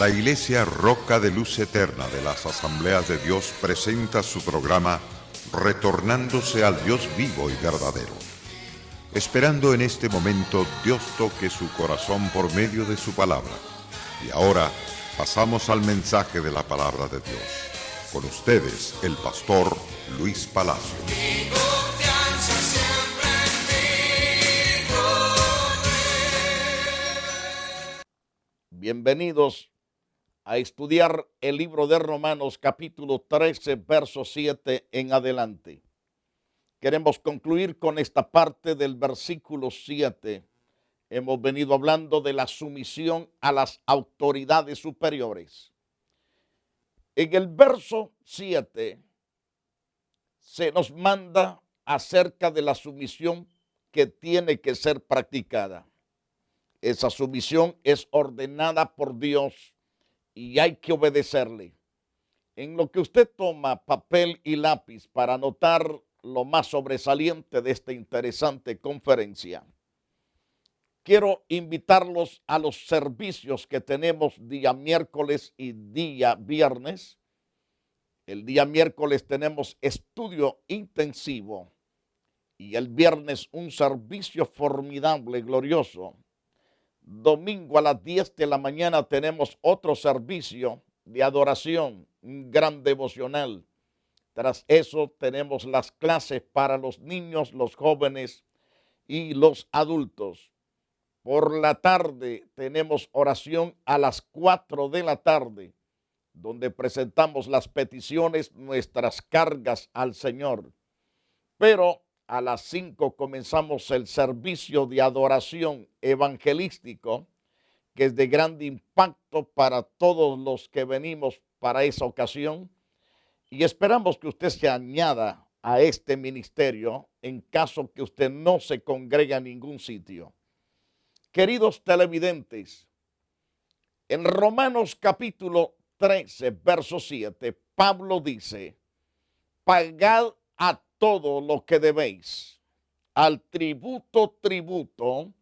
La Iglesia Roca de Luz Eterna de las Asambleas de Dios presenta su programa Retornándose al Dios vivo y verdadero. Esperando en este momento Dios toque su corazón por medio de su palabra. Y ahora pasamos al mensaje de la palabra de Dios. Con ustedes, el pastor Luis Palacio. Bienvenidos a estudiar el libro de Romanos capítulo 13, verso 7 en adelante. Queremos concluir con esta parte del versículo 7. Hemos venido hablando de la sumisión a las autoridades superiores. En el verso 7 se nos manda acerca de la sumisión que tiene que ser practicada. Esa sumisión es ordenada por Dios y hay que obedecerle. En lo que usted toma papel y lápiz para anotar lo más sobresaliente de esta interesante conferencia, quiero invitarlos a los servicios que tenemos día miércoles y día viernes. El día miércoles tenemos estudio intensivo y el viernes un servicio formidable, glorioso. Domingo a las 10 de la mañana tenemos otro servicio de adoración, un gran devocional. Tras eso tenemos las clases para los niños, los jóvenes y los adultos. Por la tarde tenemos oración a las 4 de la tarde, donde presentamos las peticiones, nuestras cargas al Señor. Pero a las 5 comenzamos el servicio de adoración evangelístico, que es de gran impacto para todos los que venimos para esa ocasión. Y esperamos que usted se añada a este ministerio en caso que usted no se congregue a ningún sitio. Queridos televidentes, en Romanos capítulo 13, verso 7, Pablo dice: pagad a todo lo que debéis, al tributo, tributo,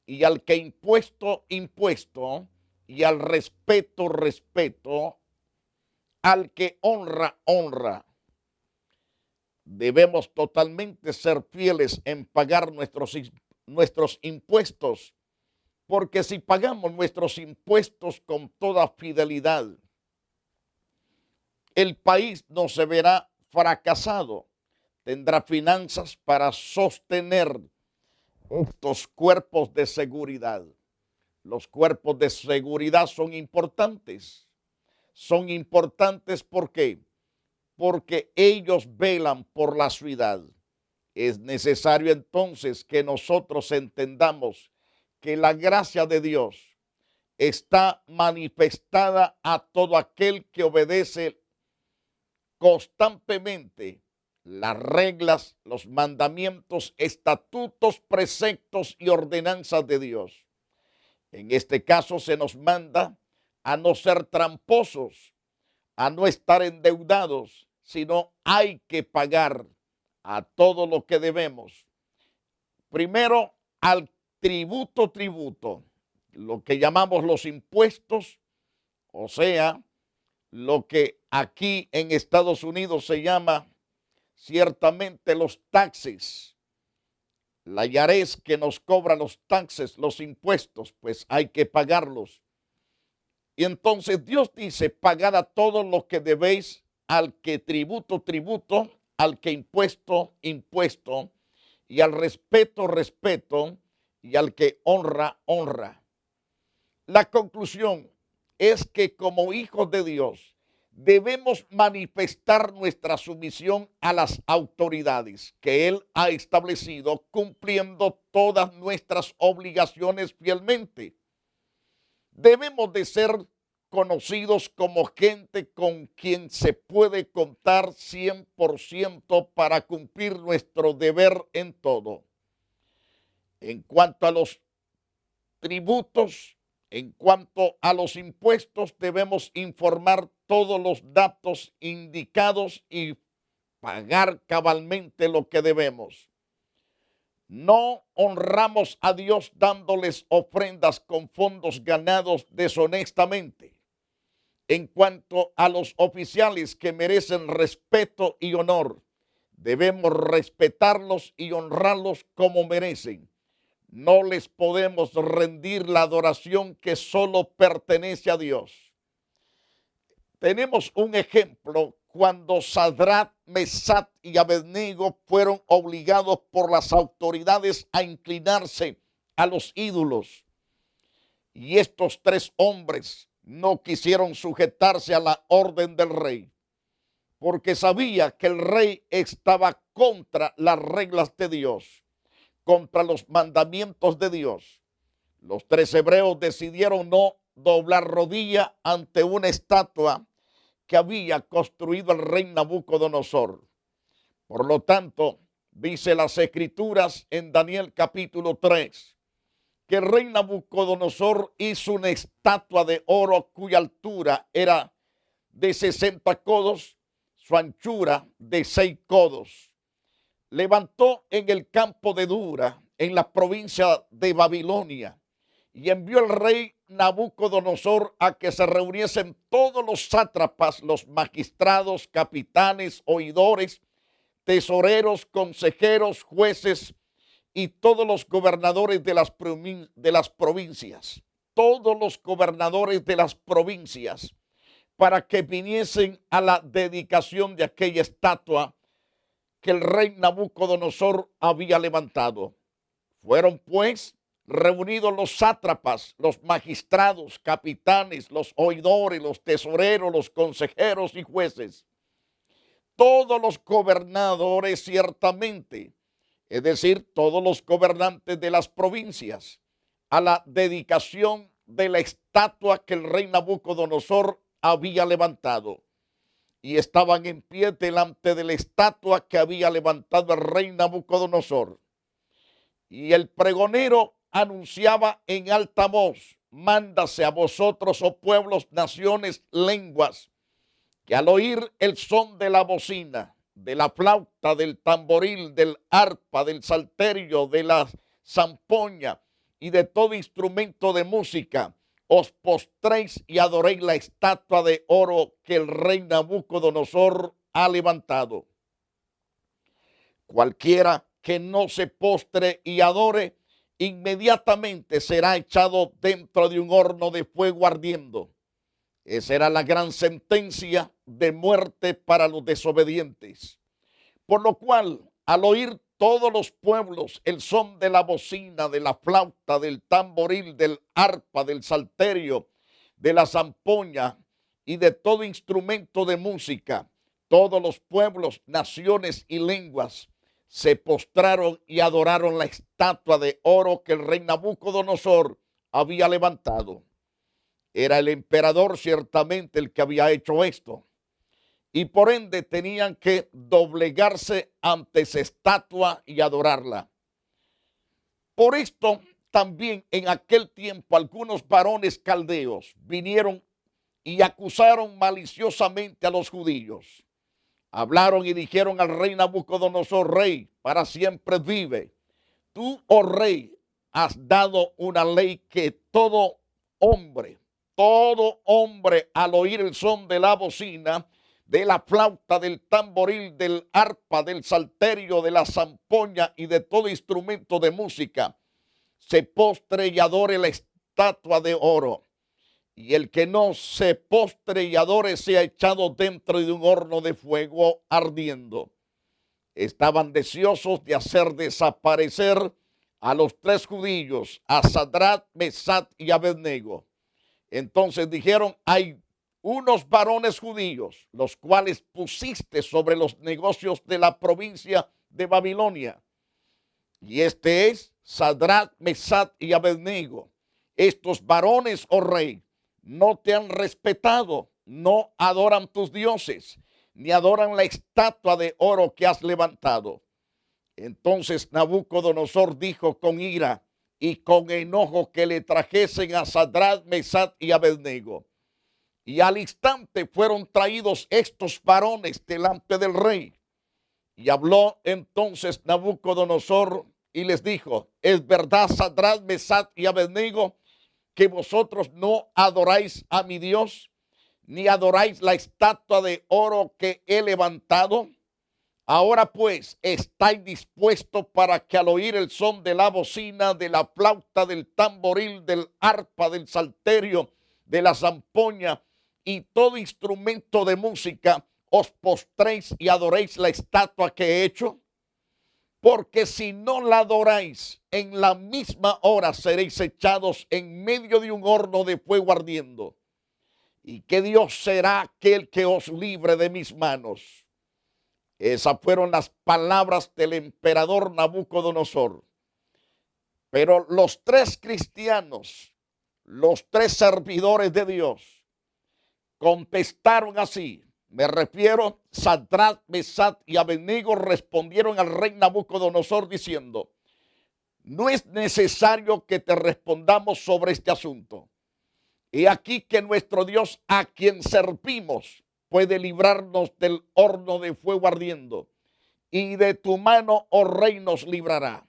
y al que impuesto, impuesto, y al respeto, respeto, al que honra, honra. Debemos totalmente ser fieles en pagar nuestros impuestos, porque si pagamos nuestros impuestos con toda fidelidad, el país no se verá fracasado. Tendrá finanzas para sostener estos cuerpos de seguridad. Los cuerpos de seguridad son importantes. Son importantes ¿por qué? Porque ellos velan por la ciudad. Es necesario entonces que nosotros entendamos que la gracia de Dios está manifestada a todo aquel que obedece constantemente las reglas, los mandamientos, estatutos, preceptos y ordenanzas de Dios. En este caso se nos manda a no ser tramposos, a no estar endeudados, sino hay que pagar a todo lo que debemos. Primero, al tributo, tributo, lo que llamamos los impuestos, o sea, lo que aquí en Estados Unidos se llama ciertamente los taxes. La IRS que nos cobra los taxes, los impuestos, pues hay que pagarlos. Y entonces Dios dice: pagad a todo lo que debéis, al que tributo, tributo, al que impuesto, impuesto, y al respeto, respeto, y al que honra, honra. La conclusión es que como hijos de Dios debemos manifestar nuestra sumisión a las autoridades que Él ha establecido, cumpliendo todas nuestras obligaciones fielmente. Debemos de ser conocidos como gente con quien se puede contar 100% para cumplir nuestro deber en todo. En cuanto a los tributos, en cuanto a los impuestos, debemos informar todos los datos indicados y pagar cabalmente lo que debemos. No honramos a Dios dándoles ofrendas con fondos ganados deshonestamente. En cuanto a los oficiales que merecen respeto y honor, debemos respetarlos y honrarlos como merecen. No les podemos rendir la adoración que solo pertenece a Dios. Tenemos un ejemplo cuando Sadrach, Mesach y Abednego fueron obligados por las autoridades a inclinarse a los ídolos. Y estos tres hombres no quisieron sujetarse a la orden del rey, porque sabía que el rey estaba contra las reglas de Dios, contra los mandamientos de Dios. Los tres hebreos decidieron no doblar rodilla ante una estatua que había construido el rey Nabucodonosor. Por lo tanto, dice las Escrituras en Daniel capítulo 3, que el rey Nabucodonosor hizo una estatua de oro cuya altura era de 60 codos, su anchura de 6 codos. Levantó en el campo de Dura, en la provincia de Babilonia, y envió el rey Nabucodonosor a que se reuniesen todos los sátrapas, los magistrados, capitanes, oidores, tesoreros, consejeros, jueces y todos los gobernadores de las provincias, todos los gobernadores de las provincias, para que viniesen a la dedicación de aquella estatua que el rey Nabucodonosor había levantado. Fueron pues reunidos los sátrapas, los magistrados, capitanes, los oidores, los tesoreros, los consejeros y jueces, todos los gobernadores ciertamente, es decir, todos los gobernantes de las provincias, a la dedicación de la estatua que el rey Nabucodonosor había levantado. Y estaban en pie delante de la estatua que había levantado el rey Nabucodonosor. Y el pregonero anunciaba en alta voz: mándase a vosotros, oh pueblos, naciones, lenguas, que al oír el son de la bocina, de la flauta, del tamboril, del arpa, del salterio, de la zampoña y de todo instrumento de música, os postréis y adoréis la estatua de oro que el rey Nabucodonosor ha levantado. Cualquiera que no se postre y adore, inmediatamente será echado dentro de un horno de fuego ardiendo. Esa era la gran sentencia de muerte para los desobedientes. Por lo cual, al oír todos los pueblos el son de la bocina, de la flauta, del tamboril, del arpa, del salterio, de la zampoña y de todo instrumento de música, todos los pueblos, naciones y lenguas se postraron y adoraron la estatua de oro que el rey Nabucodonosor había levantado. Era el emperador ciertamente el que había hecho esto, y por ende tenían que doblegarse ante esa estatua y adorarla. Por esto también en aquel tiempo algunos varones caldeos vinieron y acusaron maliciosamente a los judíos. Hablaron y dijeron al rey Nabucodonosor: rey, para siempre vive. Tú, oh rey, has dado una ley que todo hombre al oír el son de la bocina, de la flauta, del tamboril, del arpa, del salterio, de la zampoña y de todo instrumento de música, se postre y adore la estatua de oro. Y el que no se postre y adore sea echado dentro de un horno de fuego ardiendo. Estaban deseosos de hacer desaparecer a los tres judíos, a Sadrach, Mesach y Abednego. Entonces dijeron: hay unos varones judíos, los cuales pusiste sobre los negocios de la provincia de Babilonia. Y este es Sadrach, Mesach y Abednego. Estos varones, oh rey, no te han respetado, no adoran tus dioses, ni adoran la estatua de oro que has levantado. Entonces Nabucodonosor dijo con ira y con enojo que le trajesen a Sadrach, Mesach y Abednego. Y al instante fueron traídos estos varones delante del rey. Y habló entonces Nabucodonosor y les dijo: ¿es verdad, Sadrach, Mesach y Abednego, que vosotros no adoráis a mi Dios, ni adoráis la estatua de oro que he levantado. Ahora pues estáis dispuestos para que al oír el son de la bocina, de la flauta, del tamboril, del arpa, del salterio, de la zampoña y todo instrumento de música, os postréis y adoréis la estatua que he hecho. Porque si no la adoráis, en la misma hora seréis echados en medio de un horno de fuego ardiendo. ¿Y qué Dios será aquel que os libre de mis manos? Esas fueron las palabras del emperador Nabucodonosor. Pero los tres cristianos, los tres servidores de Dios, contestaron así. Me refiero, Sadrach, Mesach y Abednego respondieron al rey Nabucodonosor diciendo: no es necesario que te respondamos sobre este asunto. He aquí que nuestro Dios, a quien servimos, puede librarnos del horno de fuego ardiendo, y de tu mano, oh rey, nos librará.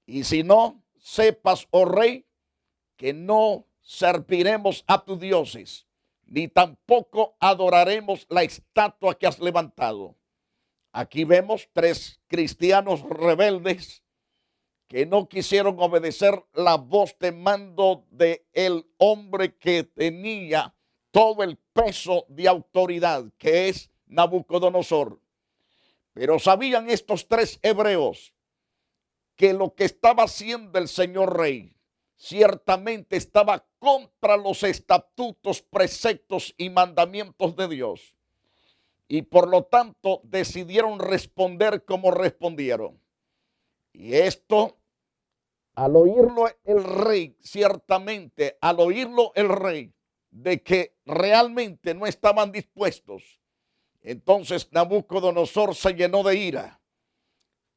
Y si no, sepas, oh rey, que no serviremos a tus dioses, ni tampoco adoraremos la estatua que has levantado. Aquí vemos tres cristianos rebeldes que no quisieron obedecer la voz de mando de el hombre que tenía todo el peso de autoridad, que es Nabucodonosor. Pero sabían estos tres hebreos que lo que estaba haciendo el señor rey ciertamente estaba contra los estatutos, preceptos y mandamientos de Dios. Y por lo tanto decidieron responder como respondieron. Y esto, al oírlo el rey, ciertamente, al oírlo el rey, de que realmente no estaban dispuestos, entonces Nabucodonosor se llenó de ira.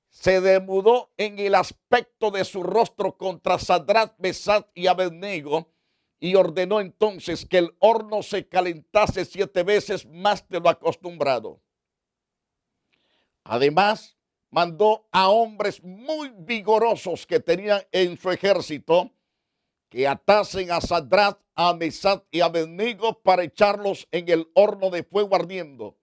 Se demudó en el aspecto de su rostro contra Sadrach, Mesach y Abednego, y ordenó entonces que el horno se calentase 7 veces más de lo acostumbrado. Además, mandó a hombres muy vigorosos que tenían en su ejército que atasen a Sadrach, a Mesach y a Abednego para echarlos en el horno de fuego ardiendo.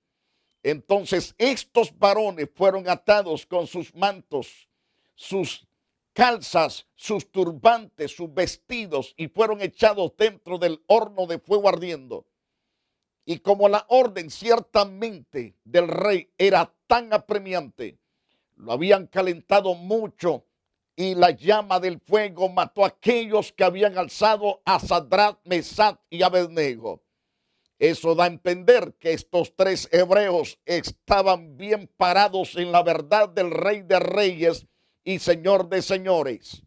Entonces estos varones fueron atados con sus mantos, sus calzas, sus turbantes, sus vestidos, y fueron echados dentro del horno de fuego ardiendo. Y como la orden ciertamente del rey era tan apremiante, lo habían calentado mucho, y la llama del fuego mató a aquellos que habían alzado a Sadrach, Mesach y Abednego. Eso da a entender que estos tres hebreos estaban bien parados en la verdad del Rey de Reyes y Señor de Señores.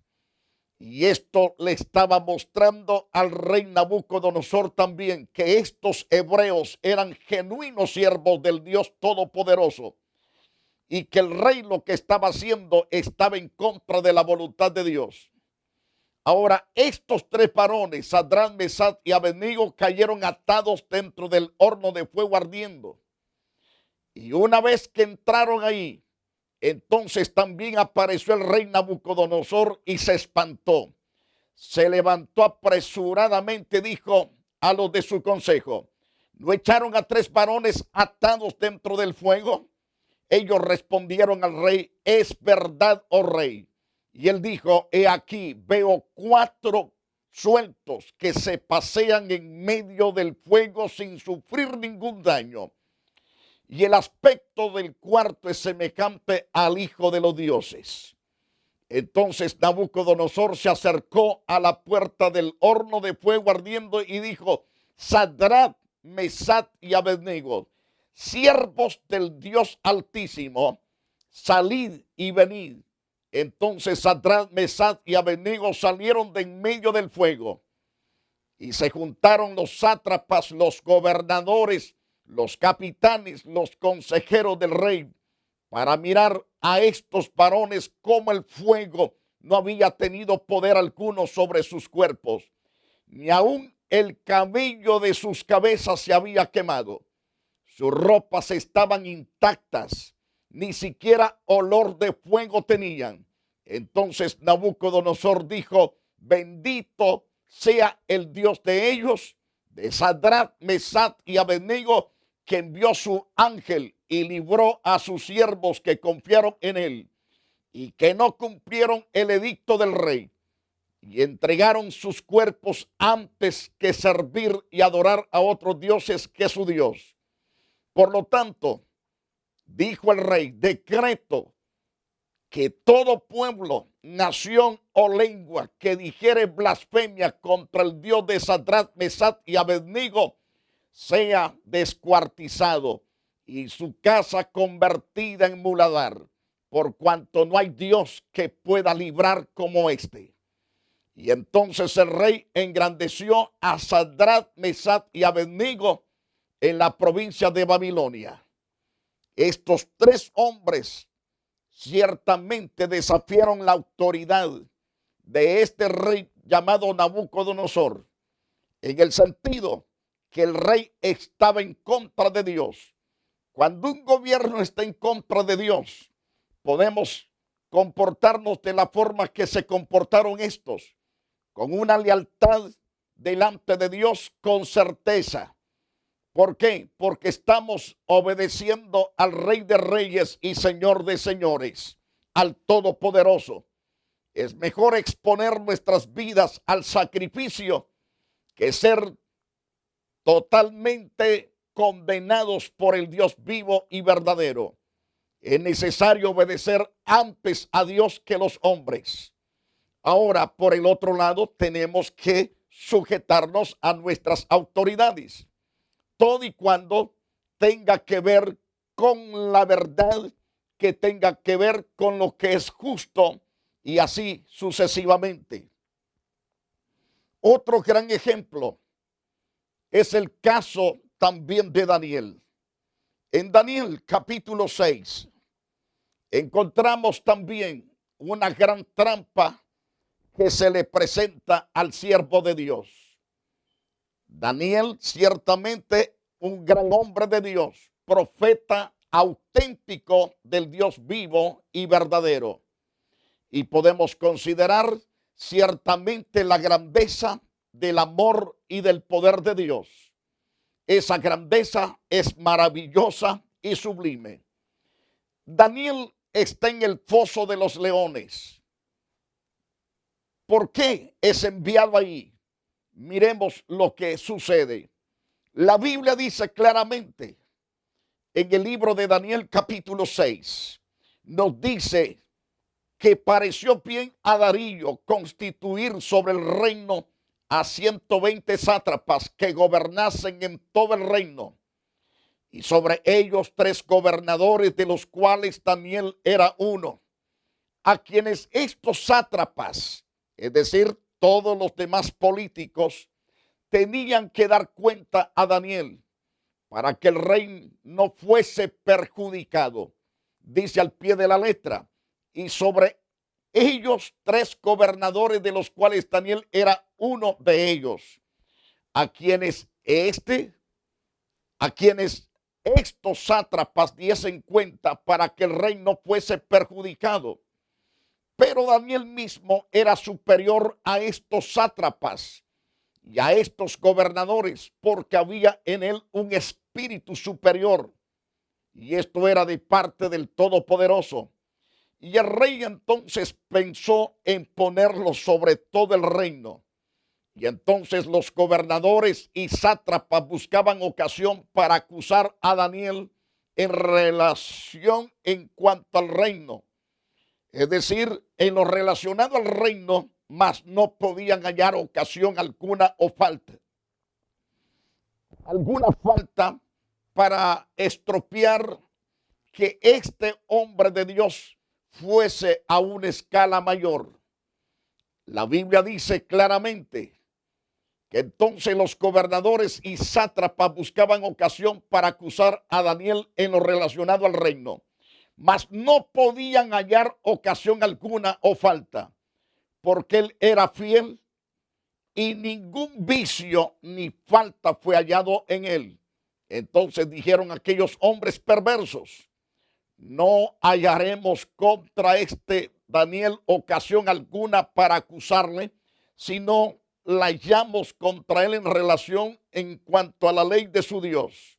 Y esto le estaba mostrando al rey Nabucodonosor también que estos hebreos eran genuinos siervos del Dios Todopoderoso, y que el rey lo que estaba haciendo estaba en contra de la voluntad de Dios. Ahora, estos tres varones, Sadrach, Mesach y Abednego, cayeron atados dentro del horno de fuego ardiendo. Y una vez que entraron ahí, entonces también apareció el rey Nabucodonosor y se espantó. Se levantó apresuradamente, dijo a los de su consejo: ¿no echaron a tres varones atados dentro del fuego? Ellos respondieron al rey: es verdad, oh rey. Y él dijo: he aquí, veo 4 sueltos que se pasean en medio del fuego sin sufrir ningún daño. Y el aspecto del cuarto es semejante al Hijo de los Dioses. Entonces Nabucodonosor se acercó a la puerta del horno de fuego ardiendo y dijo: Sadrach, Mesach y Abednego, siervos del Dios Altísimo, salid y venid. Entonces Sadrach, Mesach y Abednego salieron de en medio del fuego, y se juntaron los sátrapas, los gobernadores, los capitanes, los consejeros del rey, para mirar a estos varones como el fuego no había tenido poder alguno sobre sus cuerpos, ni aun el cabello de sus cabezas se había quemado. Sus ropas estaban intactas, ni siquiera olor de fuego tenían. Entonces Nabucodonosor dijo: bendito sea el Dios de ellos, de Sadrach, Mesach y Abednego, que envió su ángel y libró a sus siervos que confiaron en él y que no cumplieron el edicto del rey y entregaron sus cuerpos antes que servir y adorar a otros dioses que su Dios. Por lo tanto, dijo el rey, decreto que todo pueblo, nación o lengua que dijere blasfemia contra el Dios de Sadrach, Mesach y Abednego sea descuartizado y su casa convertida en muladar, por cuanto no hay Dios que pueda librar como este. Y entonces el rey engrandeció a Sadrach, Mesach y Abednego en la provincia de Babilonia. Estos tres hombres ciertamente desafiaron la autoridad de este rey llamado Nabucodonosor, en el sentido que el rey estaba en contra de Dios. Cuando un gobierno está en contra de Dios, podemos comportarnos de la forma que se comportaron estos, con una lealtad delante de Dios con certeza. ¿Por qué? Porque estamos obedeciendo al Rey de Reyes y Señor de Señores, al Todopoderoso. Es mejor exponer nuestras vidas al sacrificio que ser totalmente condenados por el Dios vivo y verdadero. Es necesario obedecer antes a Dios que los hombres. Ahora, por el otro lado, tenemos que sujetarnos a nuestras autoridades, todo y cuando tenga que ver con la verdad, que tenga que ver con lo que es justo, y así sucesivamente. Otro gran ejemplo es el caso también de Daniel. En Daniel capítulo 6 encontramos también una gran trampa que se le presenta al siervo de Dios. Daniel, ciertamente un gran hombre de Dios, profeta auténtico del Dios vivo y verdadero. Y podemos considerar ciertamente la grandeza del amor y del poder de Dios. Esa grandeza es maravillosa y sublime. Daniel está en el foso de los leones. ¿Por qué es enviado ahí? Miremos lo que sucede. La Biblia dice claramente en el libro de Daniel capítulo 6, nos dice que pareció bien a Darío constituir sobre el reino a 120 sátrapas que gobernasen en todo el reino, y sobre ellos 3 gobernadores, de los cuales Daniel era uno, a quienes estos sátrapas, es decir, todos los demás políticos, tenían que dar cuenta a Daniel para que el rey no fuese perjudicado. Dice al pie de la letra, y sobre ellos 3 gobernadores, de los cuales Daniel era uno de ellos, a quienes estos sátrapas diesen cuenta para que el rey no fuese perjudicado. Pero Daniel mismo era superior a estos sátrapas y a estos gobernadores, porque había en él un espíritu superior, y esto era de parte del Todopoderoso. Y el rey entonces pensó en ponerlo sobre todo el reino. Y entonces los gobernadores y sátrapas buscaban ocasión para acusar a Daniel en relación en cuanto al reino. Es decir, en lo relacionado al reino, mas no podían hallar ocasión alguna o falta. Alguna falta para estropear que este hombre de Dios fuese a una escala mayor. La Biblia dice claramente que entonces los gobernadores y sátrapas buscaban ocasión para acusar a Daniel en lo relacionado al reino, mas no podían hallar ocasión alguna o falta, porque él era fiel y ningún vicio ni falta fue hallado en él. Entonces dijeron aquellos hombres perversos: no hallaremos contra este Daniel ocasión alguna para acusarle, sino la hallamos contra él en relación en cuanto a la ley de su Dios,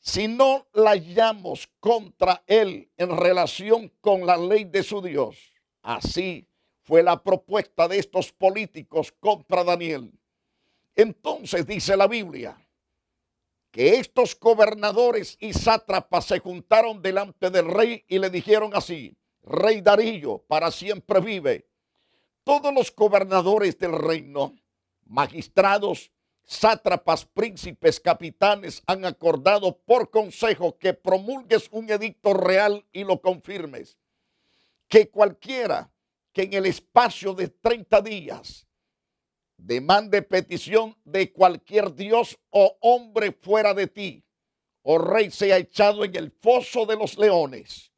si no la hallamos contra él en relación con la ley de su Dios, así fue la propuesta de estos políticos contra Daniel. Entonces dice la Biblia que estos gobernadores y sátrapas se juntaron delante del rey y le dijeron así: Rey Darío, para siempre vive. Todos los gobernadores del reino, magistrados, sátrapas, príncipes, capitanes, han acordado por consejo que promulgues un edicto real y lo confirmes, que cualquiera que en el espacio de 30 días demande petición de cualquier dios o hombre fuera de ti, oh rey, sea echado en el foso de los leones.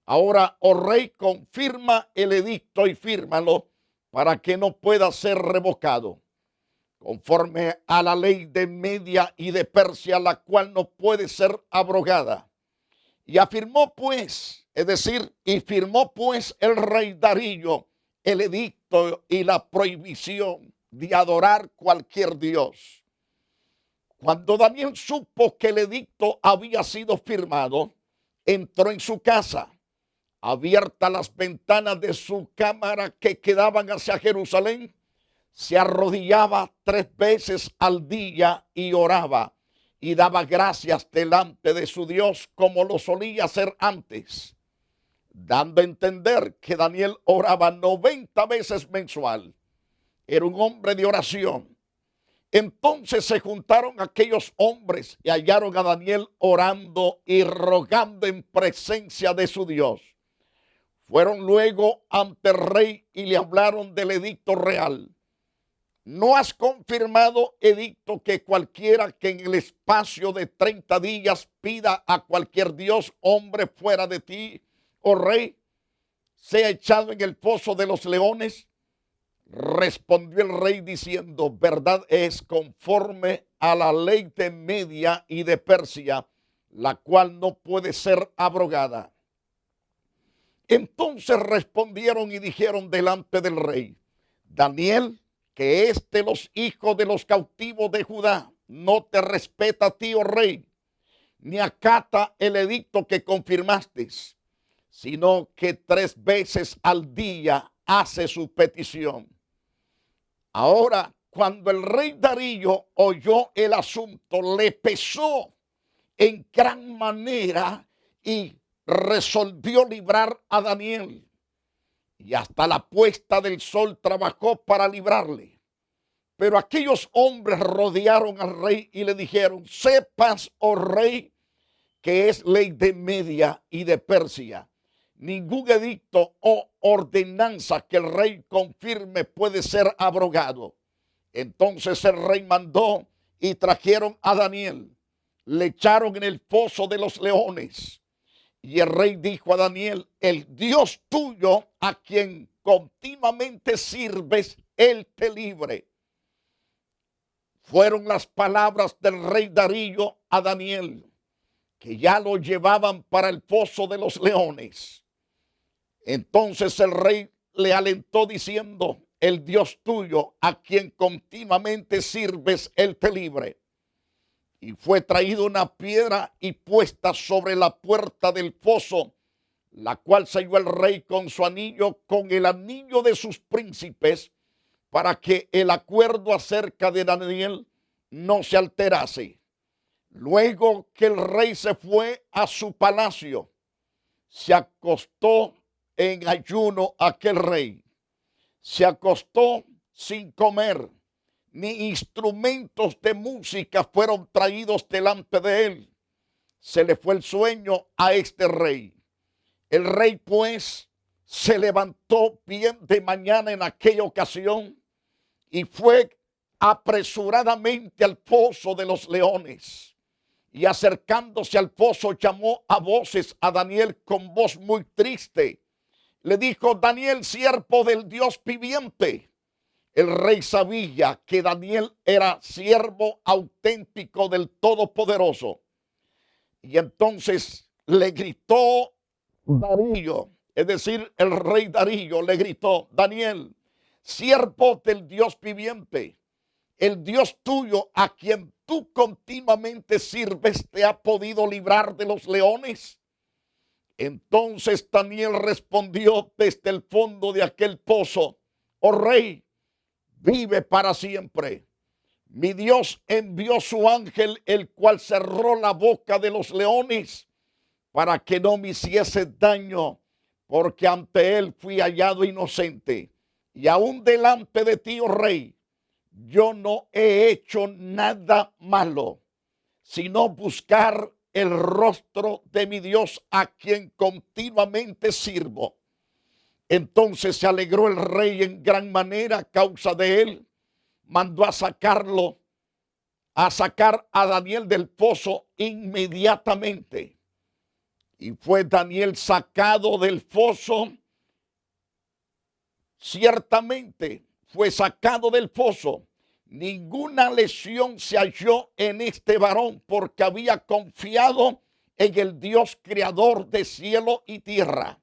Ahora, oh rey, confirma el edicto y fírmalo para que no pueda ser revocado, conforme a la ley de Media y de Persia, la cual no puede ser abrogada. Y afirmó pues, es decir, y firmó pues el rey Darío el edicto y la prohibición de adorar cualquier dios. Cuando Daniel supo que el edicto había sido firmado, entró en su casa, abiertas las ventanas de su cámara que quedaban hacia Jerusalén, se arrodillaba 3 veces al día y oraba y daba gracias delante de su Dios como lo solía hacer antes, dando a entender que Daniel oraba 90 veces mensual. Era un hombre de oración. Entonces se juntaron aquellos hombres y hallaron a Daniel orando y rogando en presencia de su Dios. Fueron luego ante el rey y le hablaron del edicto real. ¿No has confirmado, edicto, que cualquiera que en el espacio de 30 días pida a cualquier dios, hombre fuera de ti, oh rey, sea echado en el foso de los leones? Respondió el rey diciendo: verdad es, conforme a la ley de Media y de Persia, la cual no puede ser abrogada. Entonces respondieron y dijeron delante del rey: Daniel, que es de los hijos de los cautivos de Judá, no te respeta a ti, oh rey, ni acata el edicto que confirmaste, sino que 3 veces al día hace su petición. Ahora, cuando el rey Darío oyó el asunto, le pesó en gran manera y resolvió librar a Daniel. Y hasta la puesta del sol trabajó para librarle. Pero aquellos hombres rodearon al rey y le dijeron: sepas, oh rey, que es ley de Media y de Persia. Ningún edicto o ordenanza que el rey confirme puede ser abrogado. Entonces el rey mandó y trajeron a Daniel. Le echaron en el foso de los leones. Y el rey dijo a Daniel: el Dios tuyo, a quien continuamente sirves, él te libre. Fueron las palabras del rey Darío a Daniel, que ya lo llevaban para el foso de los leones. Entonces el rey le alentó diciendo: el Dios tuyo, a quien continuamente sirves, él te libre. Y fue traída una piedra y puesta sobre la puerta del foso, la cual selló el rey con su anillo, con el anillo de sus príncipes, para que el acuerdo acerca de Daniel no se alterase. Luego que el rey se fue a su palacio, se acostó en ayuno aquel rey. Se acostó sin comer, ni instrumentos de música fueron traídos delante de él. Se le fue el sueño a este rey. El rey pues se levantó bien de mañana en aquella ocasión y fue apresuradamente al foso de los leones. Y acercándose al foso llamó a voces a Daniel con voz muy triste. Le dijo: Daniel, siervo del Dios viviente. El rey sabía que Daniel era siervo auténtico del Todopoderoso. Y entonces le gritó Darío, es decir, el rey Darío le gritó: Daniel, siervo del Dios viviente, el Dios tuyo a quien tú continuamente sirves, ¿te ha podido librar de los leones? Entonces Daniel respondió desde el fondo de aquel pozo: oh rey, vive para siempre. Mi Dios envió su ángel, el cual cerró la boca de los leones para que no me hiciese daño, porque ante él fui hallado inocente. Y aún delante de ti, oh rey, yo no he hecho nada malo, sino buscar el rostro de mi Dios, a quien continuamente sirvo. Entonces se alegró el rey en gran manera a causa de él. Mandó a sacar a Daniel del pozo inmediatamente. Y fue Daniel sacado del foso. Ciertamente fue sacado del foso. Ninguna lesión se halló en este varón, porque había confiado en el Dios creador de cielo y tierra.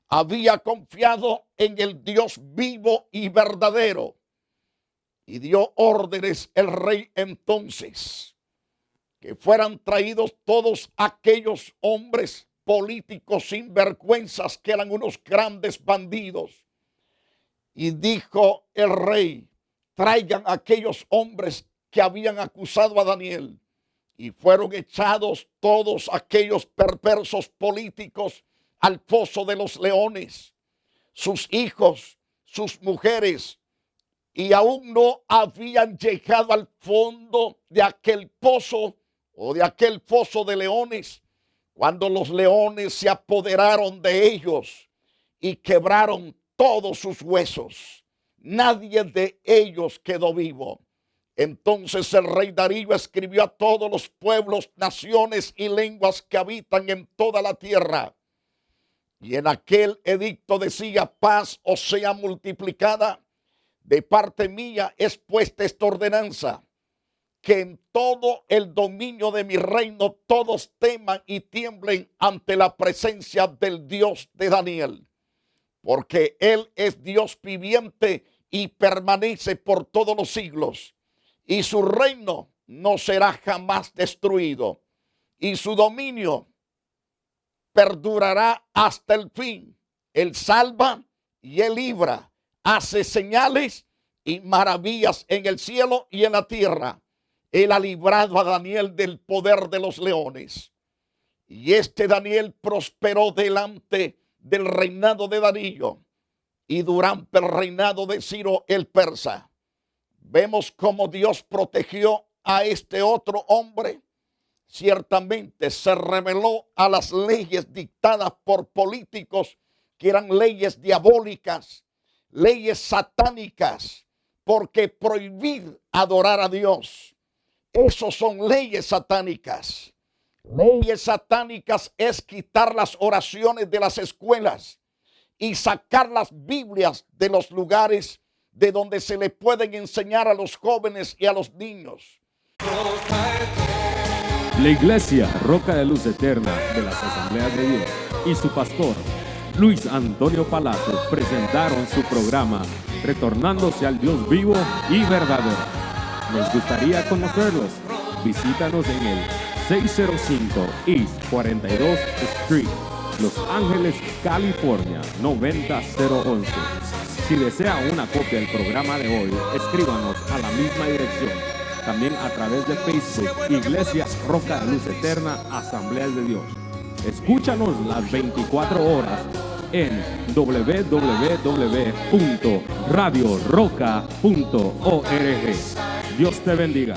Había confiado en el Dios vivo y verdadero. Y dio órdenes el rey entonces que fueran traídos todos aquellos hombres políticos sinvergüenzas que eran unos grandes bandidos. Y dijo el rey: traigan a aquellos hombres que habían acusado a Daniel. Y fueron echados todos aquellos perversos políticos al foso de los leones, sus hijos, sus mujeres, y aún no habían llegado al fondo de aquel pozo o de aquel foso de leones, cuando los leones se apoderaron de ellos y quebraron todos sus huesos. Nadie de ellos quedó vivo. Entonces el rey Darío escribió a todos los pueblos, naciones y lenguas que habitan en toda la tierra. Y en aquel edicto decía: paz os sea multiplicada. De parte mía es puesta esta ordenanza, que en todo el dominio de mi reino todos teman y tiemblen ante la presencia del Dios de Daniel, porque él es Dios viviente y permanece por todos los siglos, y su reino no será jamás destruido, y su dominio perdurará hasta el fin. Él salva y él libra, hace señales y maravillas en el cielo y en la tierra. Él ha librado a Daniel del poder de los leones. Y este Daniel prosperó delante del reinado de Darío y durante el reinado de Ciro el persa. Vemos cómo Dios protegió a este otro hombre. Ciertamente se rebeló a las leyes dictadas por políticos que eran leyes diabólicas, leyes satánicas, porque prohibir adorar a Dios, esos son leyes satánicas. Leyes satánicas es quitar las oraciones de las escuelas y sacar las Biblias de los lugares de donde se le pueden enseñar a los jóvenes y a los niños. La Iglesia Roca de Luz Eterna de las Asambleas de Dios y su pastor Luis Antonio Palacios presentaron su programa Retornándose al Dios vivo y verdadero. Nos gustaría conocerlos. Visítanos en el 605 East 42 Street, Los Ángeles, California 90011. Si desea una copia del programa de hoy, escríbanos a la misma dirección. También a través de Facebook, Iglesia Roca de Luz Eterna, Asambleas de Dios. Escúchanos las 24 horas en www.radioroca.org. Dios te bendiga.